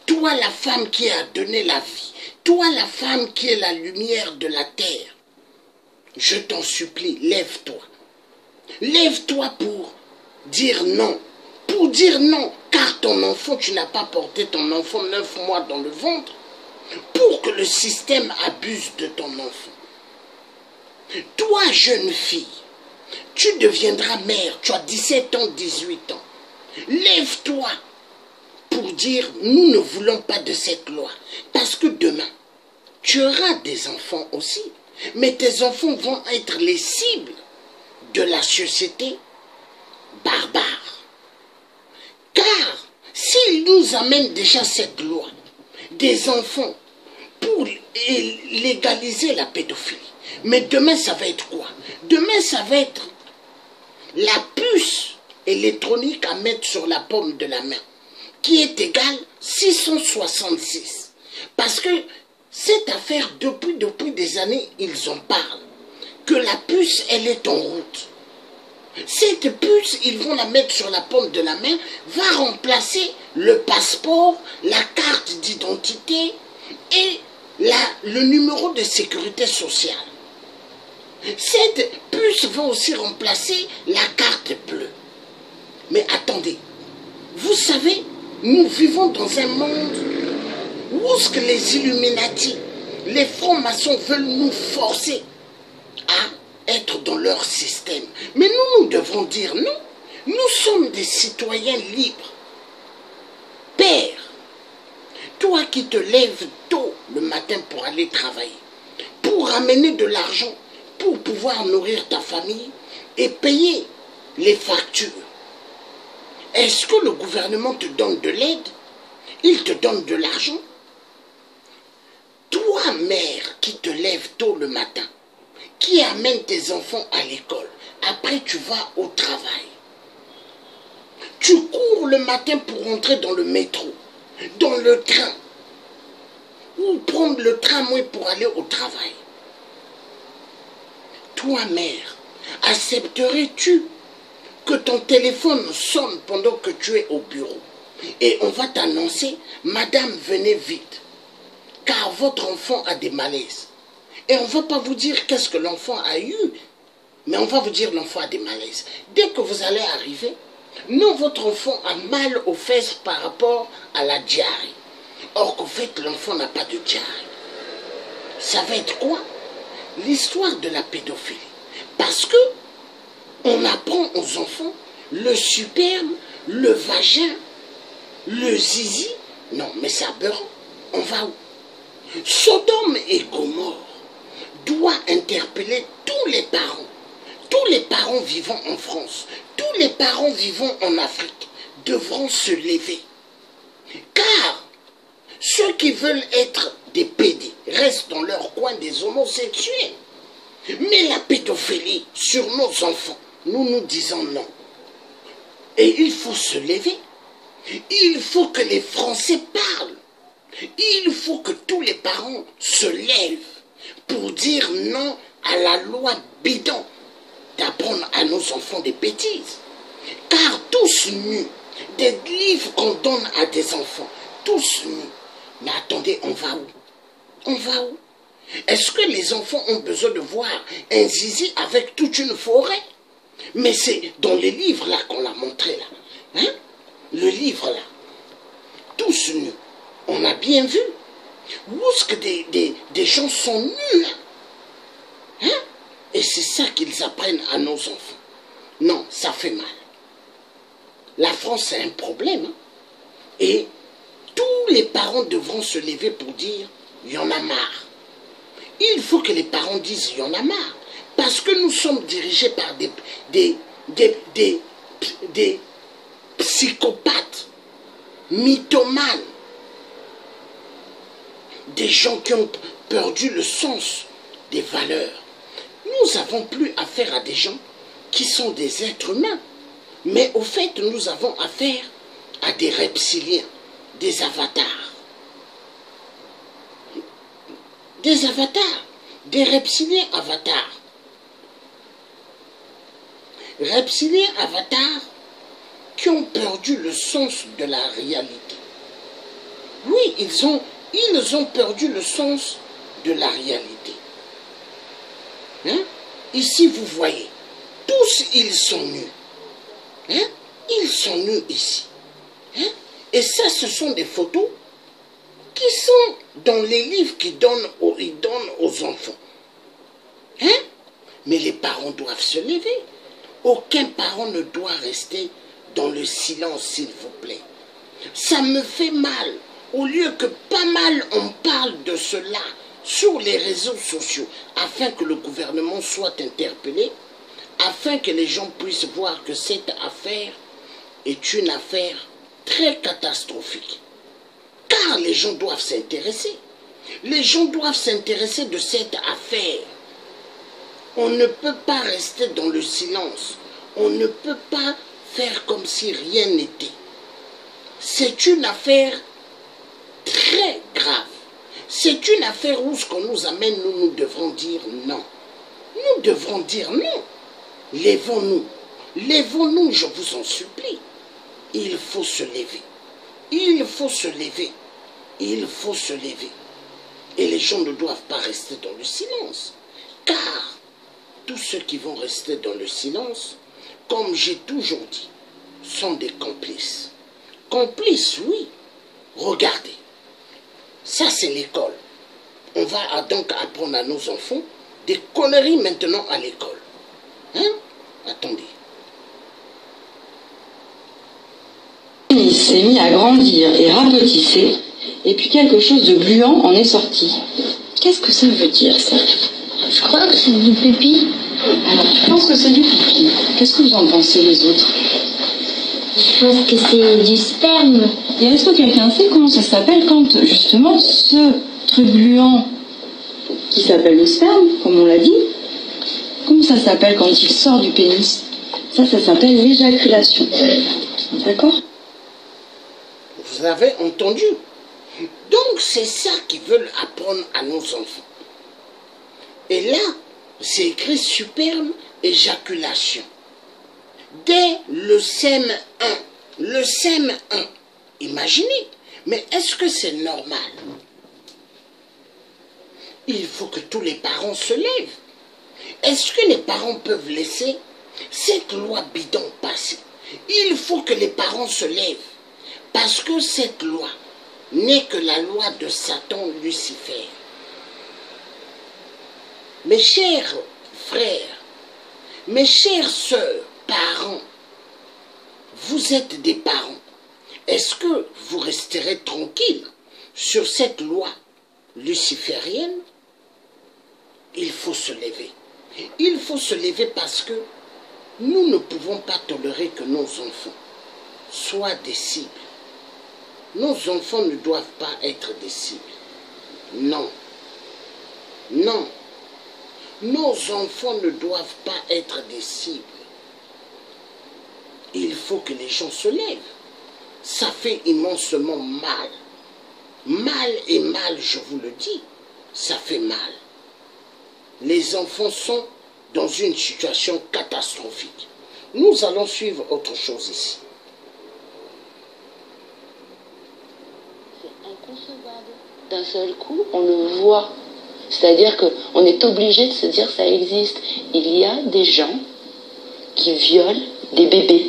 toi la femme qui a donné la vie, toi la femme qui est la lumière de la terre, je t'en supplie, lève-toi. Lève-toi pour dire non. Pour dire non, car ton enfant, tu n'as pas porté ton enfant 9 mois dans le ventre pour que le système abuse de ton enfant. Toi, jeune fille, tu deviendras mère, tu as 17 ans, 18 ans. Lève-toi pour dire, nous ne voulons pas de cette loi. Parce que demain, tu auras des enfants aussi. Mais tes enfants vont être les cibles de la société barbare. Car s'ils nous amènent déjà cette loi des enfants pour légaliser la pédophilie, mais demain ça va être quoi? Demain ça va être la puce électronique à mettre sur la paume de la main, qui est égale 666. Parce que cette affaire, depuis des années, ils en parlent. Que la puce, elle est en route. Cette puce, ils vont la mettre sur la paume de la main, va remplacer le passeport, la carte d'identité et le numéro de sécurité sociale. Cette puce va aussi remplacer la carte bleue. Mais attendez, vous savez, nous vivons dans un monde où ce que les Illuminati, les francs-maçons veulent nous forcer à être dans leur système. Mais nous devons dire non. Nous sommes des citoyens libres. Père, toi qui te lèves tôt le matin pour aller travailler, pour ramener de l'argent, pour pouvoir nourrir ta famille et payer les factures, est-ce que le gouvernement te donne de l'aide? Il te donne de l'argent? Toi, mère, qui te lèves tôt le matin, qui amène tes enfants à l'école, après tu vas au travail. Tu cours le matin pour rentrer dans le métro, dans le train, ou prendre le tramway pour aller au travail. Toi, mère, accepterais-tu que ton téléphone sonne pendant que tu es au bureau et on va t'annoncer, madame, venez vite, car votre enfant a des malaises. Et on ne va pas vous dire qu'est-ce que l'enfant a eu, mais on va vous dire l'enfant a des malaises. Dès que vous allez arriver, non, votre enfant a mal aux fesses par rapport à la diarrhée. Or qu'en fait, l'enfant n'a pas de diarrhée. Ça va être quoi? L'histoire de la pédophilie. Parce que on apprend aux enfants le superbe, le vagin, le zizi. Non, mais c'est aberrant. On va où? Sodome et Gomorrhe doit interpeller tous les parents vivant en France, tous les parents vivant en Afrique devront se lever. Car ceux qui veulent être des pédés restent dans leur coin des homosexuels. Mais la pédophilie sur nos enfants, nous disons non. Et il faut se lever. Il faut que les Français parlent. Il faut que tous les parents se lèvent pour dire non à la loi bidon d'apprendre à nos enfants des bêtises. Car tous nus, des livres qu'on donne à des enfants, tous nus. Mais attendez, on va où? On va où? Est-ce que les enfants ont besoin de voir un zizi avec toute une forêt? Mais c'est dans les livres là qu'on l'a montré là. Hein? Le livre là. Tous nus. On a bien vu. Où est-ce que des gens sont nus là? Hein? Et c'est ça qu'ils apprennent à nos enfants. Non, ça fait mal. La France c'est un problème. Hein? Et tous les parents devront se lever pour dire, il y en a marre. Il faut que les parents disent, il y en a marre. Parce que nous sommes dirigés par des psychopathes, mythomanes, des gens qui ont perdu le sens des valeurs. Nous n'avons plus affaire à des gens qui sont des êtres humains. Mais au fait, nous avons affaire à des reptiliens, des avatars. Des avatars, des reptiliens avatars. Reptiliens avatars qui ont perdu le sens de la réalité. Oui, ils ont perdu le sens de la réalité. Hein? Ici, vous voyez, tous ils sont nus. Hein? Ils sont nus ici. Hein? Et ça, ce sont des photos qui sont dans les livres qu'ils donnent aux enfants. Hein? Mais les parents doivent se lever. Aucun parent ne doit rester dans le silence, s'il vous plaît. Ça me fait mal. Au lieu que pas mal on parle de cela sur les réseaux sociaux, afin que le gouvernement soit interpellé, afin que les gens puissent voir que cette affaire est une affaire très catastrophique. Car les gens doivent s'intéresser. Les gens doivent s'intéresser de cette affaire. On ne peut pas rester dans le silence. On ne peut pas faire comme si rien n'était. C'est une affaire très grave. C'est une affaire où ce qu'on nous amène, nous devrons dire non. Nous devrons dire non. Lèvons-nous. Lèvons-nous, je vous en supplie. Il faut se lever. Il faut se lever. Il faut se lever. Et les gens ne doivent pas rester dans le silence. Car tous ceux qui vont rester dans le silence, comme j'ai toujours dit, sont des complices. Complices, oui. Regardez. Ça, c'est l'école. On va donc apprendre à nos enfants des conneries maintenant à l'école. Hein? Attendez. Il s'est mis à grandir et rapetisser, et puis quelque chose de gluant en est sorti. Qu'est-ce que ça veut dire, ça? Je crois que c'est du pipi. Alors, tu penses que c'est du pipi? Qu'est-ce que vous en pensez, les autres? Je pense que c'est du sperme. Et est-ce que quelqu'un sait comment ça s'appelle quand, justement, ce truc gluant qui s'appelle le sperme, comme on l'a dit, comment ça s'appelle quand il sort du pénis? Ça s'appelle l'éjaculation. D'accord? Vous avez entendu? Donc c'est ça qu'ils veulent apprendre à nos enfants. Et là, c'est écrit superbe éjaculation. Dès le CM1. Le CM1. Imaginez. Mais est-ce que c'est normal? Il faut que tous les parents se lèvent. Est-ce que les parents peuvent laisser cette loi bidon passer? Il faut que les parents se lèvent. Parce que cette loi n'est que la loi de Satan Lucifer. Mes chers frères, mes chères sœurs, parents, vous êtes des parents. Est-ce que vous resterez tranquilles sur cette loi luciférienne? Il faut se lever. Il faut se lever parce que nous ne pouvons pas tolérer que nos enfants soient des cibles. Nos enfants ne doivent pas être des cibles. Non. Non. Nos enfants ne doivent pas être des cibles. Il faut que les gens se lèvent. Ça fait immensement mal. Mal et mal, je vous le dis. Ça fait mal. Les enfants sont dans une situation catastrophique. Nous allons suivre autre chose ici. C'est inconcevable. D'un seul coup, on le voit. C'est-à-dire qu'on est obligé de se dire ça existe. Il y a des gens qui violent des bébés.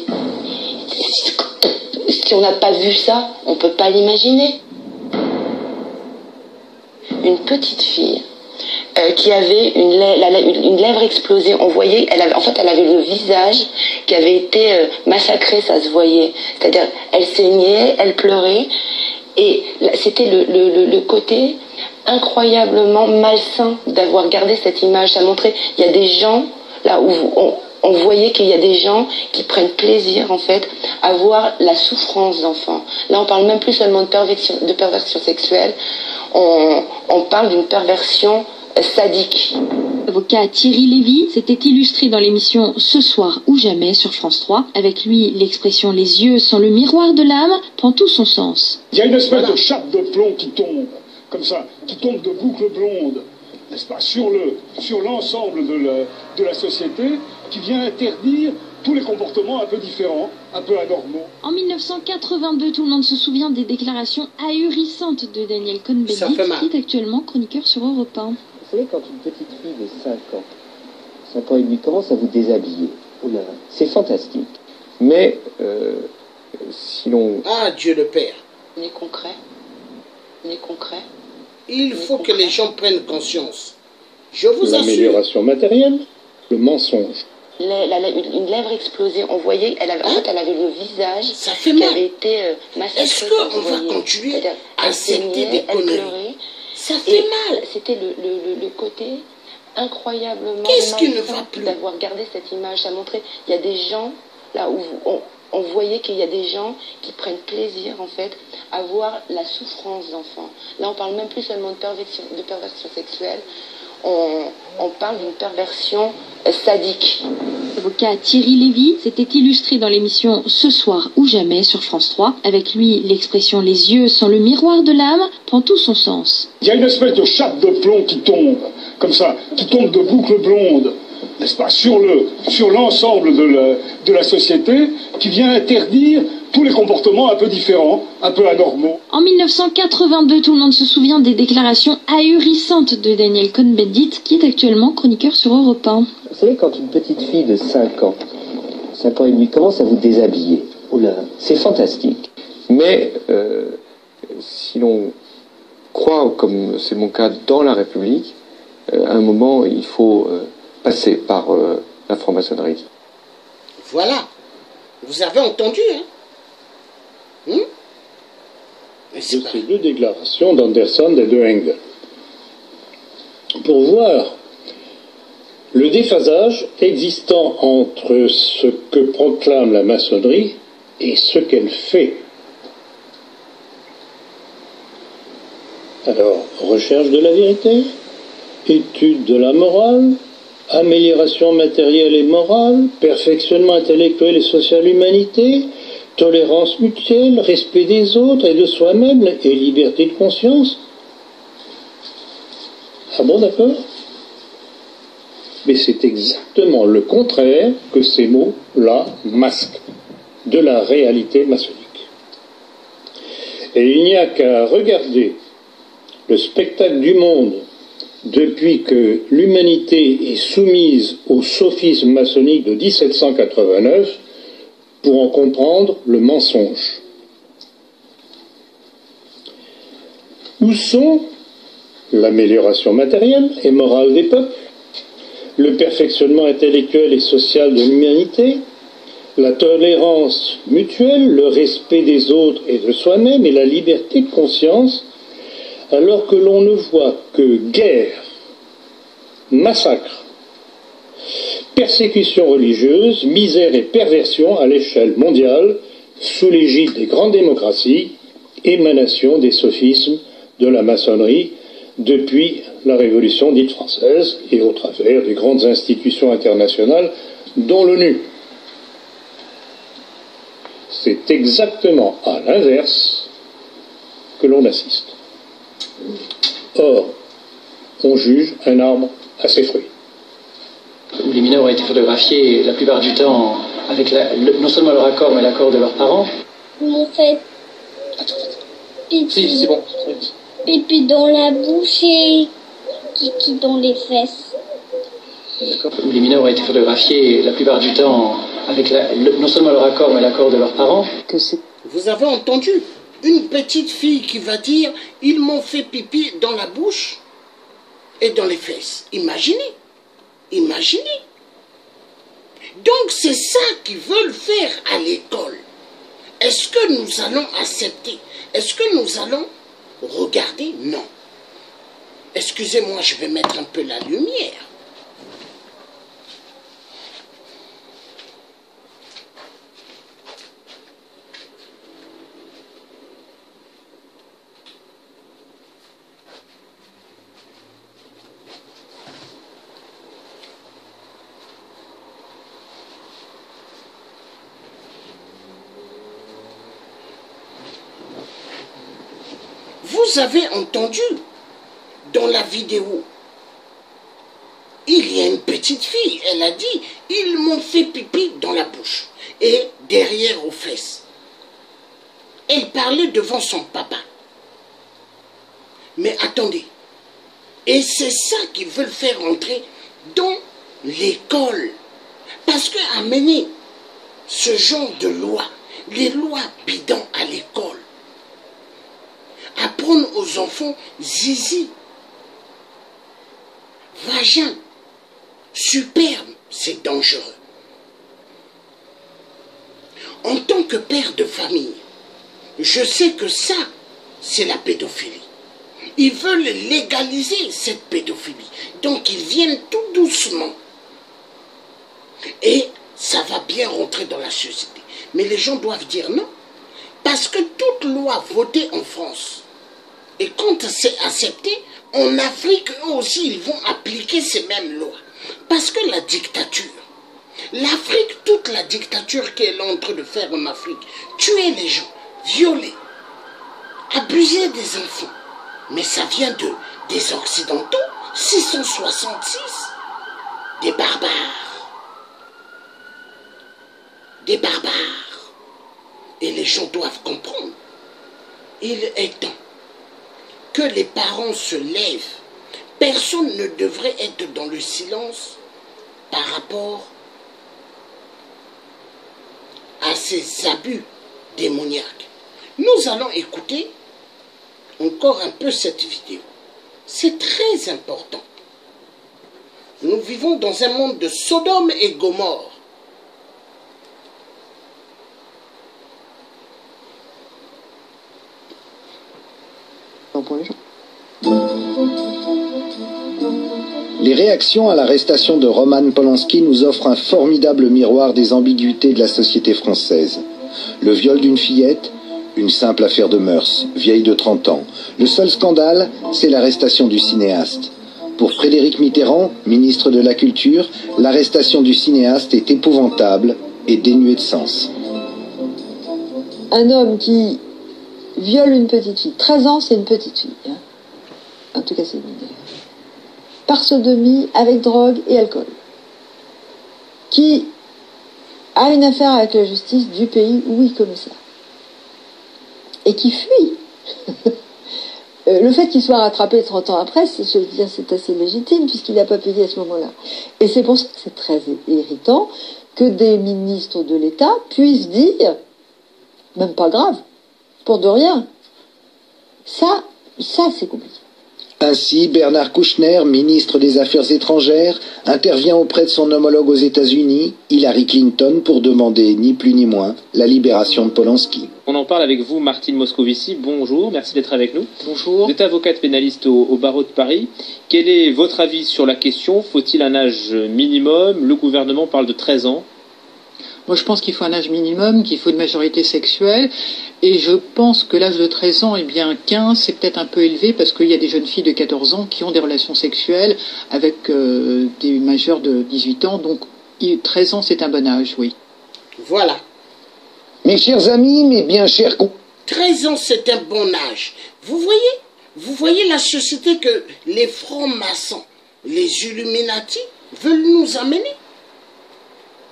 Si on n'a pas vu ça, on ne peut pas l'imaginer. Une petite fille qui avait une lèvre explosée, on voyait, elle avait le visage qui avait été massacré, ça se voyait. C'est-à-dire, elle saignait, elle pleurait, et c'était le côté incroyablement malsain d'avoir gardé cette image. Ça montrait, il y a des gens là où on voyait qu'il y a des gens qui prennent plaisir en fait à voir la souffrance d'enfants. Là, on parle même plus seulement de perversion sexuelle, on parle d'une perversion sadique. L'avocat Thierry Lévy s'était illustré dans l'émission Ce soir ou jamais sur France 3. Avec lui, l'expression « les yeux sont le miroir de l'âme » prend tout son sens. Il y a une espèce de chape de plomb qui tombe, comme ça, qui tombe de boucles blondes, n'est-ce pas, sur l'ensemble de la société, qui vient interdire tous les comportements un peu différents, un peu anormaux. En 1982, tout le monde se souvient des déclarations ahurissantes de Daniel Cohn-Bendit, qui est actuellement chroniqueur sur Europe 1. Vous savez, quand une petite fille de 5 ans et demi commence à vous déshabiller, c'est fantastique. Mais si l'on... Ah, Dieu le Père. On est concret. Il faut que les gens prennent conscience. Je vous assure. L'amélioration matérielle, le mensonge. Une lèvre explosée, on voyait, elle avait le visage qui avait été massacré. Est-ce qu'on va continuer à accepter des conneries? Ça fait mal. C'était le côté incroyablement malsain d'avoir gardé cette image. Ça montrait, il y a des gens là où on voyait qu'il y a des gens qui prennent plaisir en fait à voir la souffrance d'enfants. Là, on parle même plus seulement de perversion sexuelle, on parle d'une perversion sadique. L'avocat Thierry Lévy s'était illustré dans l'émission Ce soir ou jamais sur France 3. Avec lui, l'expression « les yeux sont le miroir de l'âme » prend tout son sens. Il y a une espèce de chape de plomb qui tombe, comme ça, qui tombe de boucles blondes, n'est-ce pas, sur l'ensemble de la société, qui vient interdire tous les comportements un peu différents, un peu anormaux. En 1982, tout le monde se souvient des déclarations ahurissantes de Daniel Cohn-Bendit, qui est actuellement chroniqueur sur Europe 1. Vous savez, quand une petite fille de 5 ans et demi commence à vous déshabiller, c'est fantastique. Mais si l'on croit, comme c'est mon cas, dans la République, à un moment, il faut passer par la franc-maçonnerie. Voilà. Vous avez entendu, hein? De ces deux déclarations d'Anderson et de Engel. Pour voir le déphasage existant entre ce que proclame la maçonnerie et ce qu'elle fait. Alors, recherche de la vérité, étude de la morale, amélioration matérielle et morale, perfectionnement intellectuel et social, humanité, tolérance mutuelle, respect des autres et de soi-même et liberté de conscience. Ah bon, d'accord? Mais c'est exactement le contraire que ces mots-là masquent de la réalité maçonnique. Et il n'y a qu'à regarder le spectacle du monde depuis que l'humanité est soumise au sophisme maçonnique de 1789 pour en comprendre le mensonge. Où sont l'amélioration matérielle et morale des peuples, le perfectionnement intellectuel et social de l'humanité, la tolérance mutuelle, le respect des autres et de soi-même et la liberté de conscience, alors que l'on ne voit que guerre, massacre, persécution religieuse, misère et perversion à l'échelle mondiale, sous l'égide des grandes démocraties, émanation des sophismes de la maçonnerie depuis la Révolution dite française et au travers des grandes institutions internationales, dont l'ONU. C'est exactement à l'inverse que l'on assiste. Or, on juge un arbre à ses fruits. Les mineurs ont été photographiés la plupart du temps avec non seulement leur accord, mais l'accord de leurs parents. Ils m'ont fait pipi, Si, c'est bon. pipi dans la bouche et kiki dans les fesses. Où les mineurs ont été photographiés la plupart du temps avec non seulement leur accord, mais l'accord de leurs parents. Vous avez entendu une petite fille qui va dire « Ils m'ont fait pipi dans la bouche et dans les fesses ». Imaginez, imaginez. Donc c'est ça qu'ils veulent faire à l'école. Est-ce que nous allons accepter? Est-ce que nous allons regarder? Non. Excusez-moi, je vais mettre un peu la lumière. Vous avez entendu dans la vidéo, il y a une petite fille, elle a dit, ils m'ont fait pipi dans la bouche et derrière aux fesses. Elle parlait devant son papa. Mais attendez, et c'est ça qu'ils veulent faire entrer dans l'école. Parce que amener ce genre de loi, les lois bidons à l'école, apprendre aux enfants zizi, vagin, superbe, c'est dangereux. En tant que père de famille, je sais que ça, c'est la pédophilie. Ils veulent légaliser cette pédophilie. Donc ils viennent tout doucement. Et ça va bien rentrer dans la société. Mais les gens doivent dire non. Parce que toute loi votée en France, et quand c'est accepté, en Afrique, eux aussi, ils vont appliquer ces mêmes lois. Parce que la dictature, l'Afrique, toute la dictature qu'elle est en train de faire en Afrique, tuer les gens, violer, abuser des enfants, mais ça vient des Occidentaux, 666, des barbares. Des barbares. Et les gens doivent comprendre. Il est temps que les parents se lèvent. Personne ne devrait être dans le silence par rapport à ces abus démoniaques. Nous allons écouter encore un peu cette vidéo. C'est très important. Nous vivons dans un monde de Sodome et Gomorrhe. Les réactions à l'arrestation de Roman Polanski nous offrent un formidable miroir des ambiguïtés de la société française. Le viol d'une fillette, une simple affaire de mœurs, vieille de 30 ans. Le seul scandale, c'est l'arrestation du cinéaste. Pour Frédéric Mitterrand, ministre de la Culture, l'arrestation du cinéaste est épouvantable et dénuée de sens. Un homme qui viole une petite fille, 13 ans c'est une petite fille, hein. En tout cas c'est une idée. Par sodomie, avec drogue et alcool. Qui a une affaire avec la justice du pays où il commet ça. Et qui fuit. Le fait qu'il soit rattrapé 30 ans après, je veux dire, c'est assez légitime puisqu'il n'a pas payé à ce moment-là. Et c'est pour ça que c'est très irritant que des ministres de l'État puissent dire, même pas grave, pour de rien. Ça c'est compliqué. Ainsi, Bernard Kouchner, ministre des Affaires étrangères, intervient auprès de son homologue aux États-Unis, Hillary Clinton, pour demander, ni plus ni moins, la libération de Polanski. On en parle avec vous, Martine Moscovici. Bonjour, merci d'être avec nous. Bonjour. Vous êtes avocate pénaliste au barreau de Paris. Quel est votre avis sur la question? Faut-il un âge minimum? Le gouvernement parle de 13 ans. Moi, je pense qu'il faut un âge minimum, qu'il faut une majorité sexuelle. Et je pense que l'âge de 13 ans, eh bien 15, c'est peut-être un peu élevé parce qu'il y a des jeunes filles de 14 ans qui ont des relations sexuelles avec des majeurs de 18 ans. Donc 13 ans, c'est un bon âge, oui. Voilà. Mes chers amis, mes bien chers... 13 ans, c'est un bon âge. Vous voyez la société que les francs-maçons, les Illuminati veulent nous amener.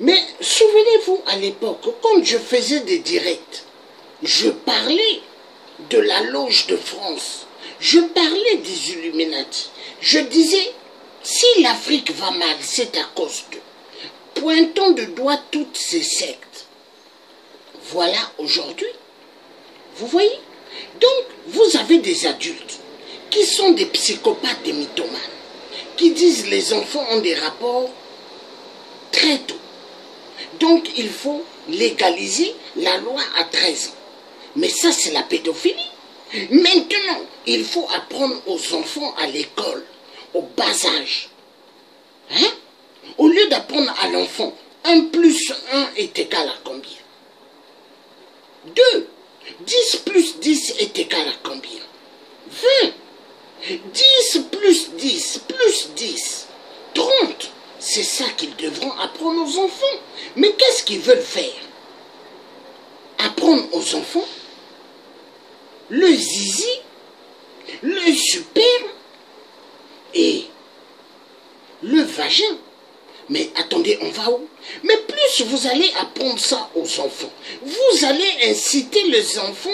Mais souvenez-vous, à l'époque, quand je faisais des directs, je parlais de la loge de France. je parlais des Illuminati. Je disais, si l'Afrique va mal, c'est à cause d'eux. Pointons de doigt toutes ces sectes. Voilà aujourd'hui. Vous voyez? Donc, vous avez des adultes qui sont des psychopathes, des mythomanes, qui disent les enfants ont des rapports très tôt. Donc, il faut légaliser la loi à 13 ans. Mais ça, c'est la pédophilie. Maintenant, il faut apprendre aux enfants à l'école, au bas âge. Hein? Au lieu d'apprendre à l'enfant, 1 plus 1 est égal à combien? 2. 10 plus 10 est égal à combien? 20. 10 plus 10 plus 10. 30. C'est ça qu'ils devront apprendre aux enfants. Mais qu'est-ce qu'ils veulent faire? Apprendre aux enfants le zizi, le sperme et le vagin. Mais attendez, on va où? Mais plus vous allez apprendre ça aux enfants, vous allez inciter les enfants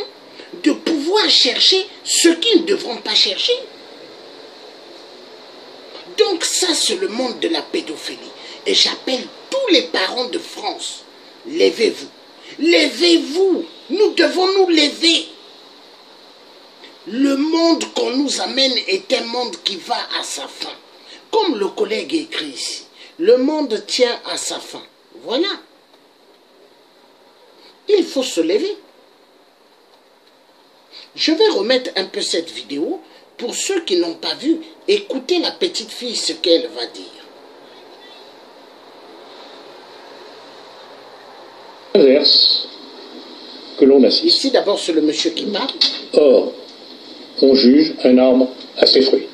de pouvoir chercher ce qu'ils ne devront pas chercher. Donc ça, c'est le monde de la pédophilie. Et j'appelle tous les parents de France, levez-vous. Levez-vous. Nous devons nous lever. Le monde qu'on nous amène est un monde qui va à sa fin. Comme le collègue écrit ici, le monde tient à sa fin. Voilà. Il faut se lever. Je vais remettre un peu cette vidéo. Pour ceux qui n'ont pas vu, écoutez la petite fille ce qu'elle va dire. Inverse que l'on assiste. Ici d'abord c'est le monsieur qui parle. Or, on juge un arbre à ses fruits.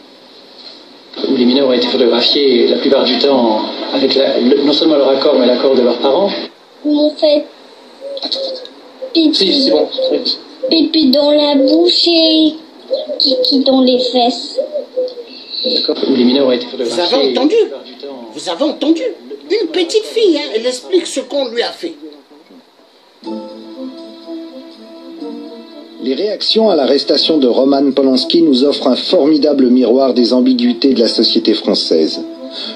Où les mineurs ont été photographiés la plupart du temps avec non seulement leur accord mais l'accord de leurs parents. On fait pipi, Si, c'est bon. pipi dans la bouche et kiki dans les fesses. D'accord. Où les mineurs ont été Vous photographiés. avez entendu? Vous avez entendu? Une petite fille, hein, elle explique ce qu'on lui a fait. Les réactions à l'arrestation de Roman Polanski nous offrent un formidable miroir des ambiguïtés de la société française.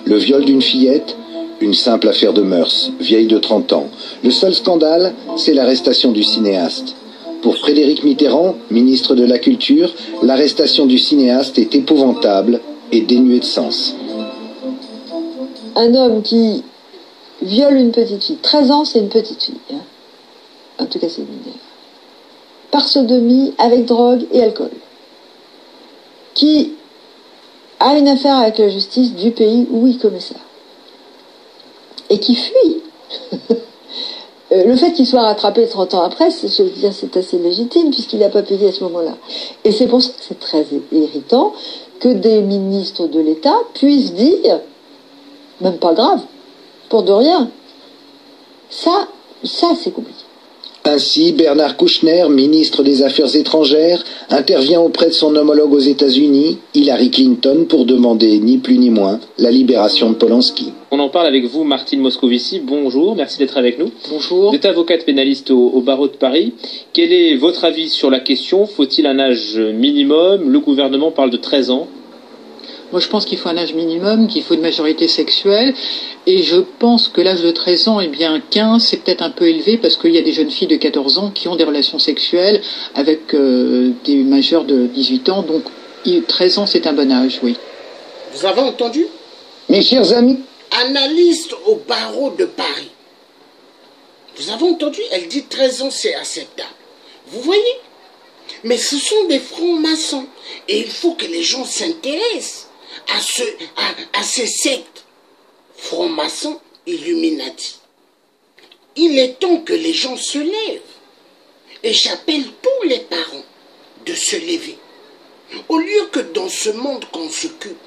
Le viol d'une fillette, une simple affaire de mœurs, vieille de 30 ans. Le seul scandale, c'est l'arrestation du cinéaste. Pour Frédéric Mitterrand, ministre de la Culture, l'arrestation du cinéaste est épouvantable et dénuée de sens. Un homme qui viole une petite fille, 13 ans c'est une petite fille, hein. En tout cas c'est mineure. Par sodomie, avec drogue et alcool, qui a une affaire avec la justice du pays où il commet ça, et qui fuit. Le fait qu'il soit rattrapé 30 ans après, je veux dire, c'est assez légitime, puisqu'il n'a pas payé à ce moment-là. Et c'est pour ça que c'est très irritant que des ministres de l'État puissent dire, même pas grave, pour de rien. Ça c'est compliqué. Ainsi, Bernard Kouchner, ministre des Affaires étrangères, intervient auprès de son homologue aux États-Unis, Hillary Clinton, pour demander, ni plus ni moins, la libération de Polanski. On en parle avec vous, Martine Moscovici. Bonjour, merci d'être avec nous. Bonjour. Vous êtes avocate pénaliste au barreau de Paris. Quel est votre avis sur la question? Faut-il un âge minimum? Le gouvernement parle de 13 ans. Moi, je pense qu'il faut un âge minimum, qu'il faut une majorité sexuelle. Et je pense que l'âge de 13 ans, 15, c'est peut-être un peu élevé parce qu'il y a des jeunes filles de 14 ans qui ont des relations sexuelles avec des majeurs de 18 ans. Donc, 13 ans, c'est un bon âge, oui. Vous avez entendu? Mes chers amis, analyste au barreau de Paris. Vous avez entendu? Elle dit 13 ans, c'est acceptable. Vous voyez? Mais ce sont des francs-maçons. Et il faut que les gens s'intéressent à ces sectes. Francs-maçons, Illuminati. Il est temps que les gens se lèvent. Et j'appelle tous les parents de se lever. Au lieu que dans ce monde qu'on s'occupe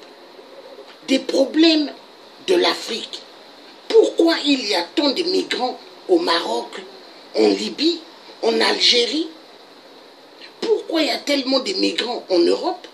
des problèmes de l'Afrique, pourquoi il y a tant de migrants au Maroc, en Libye, en Algérie? Pourquoi il y a tellement de migrants en Europe?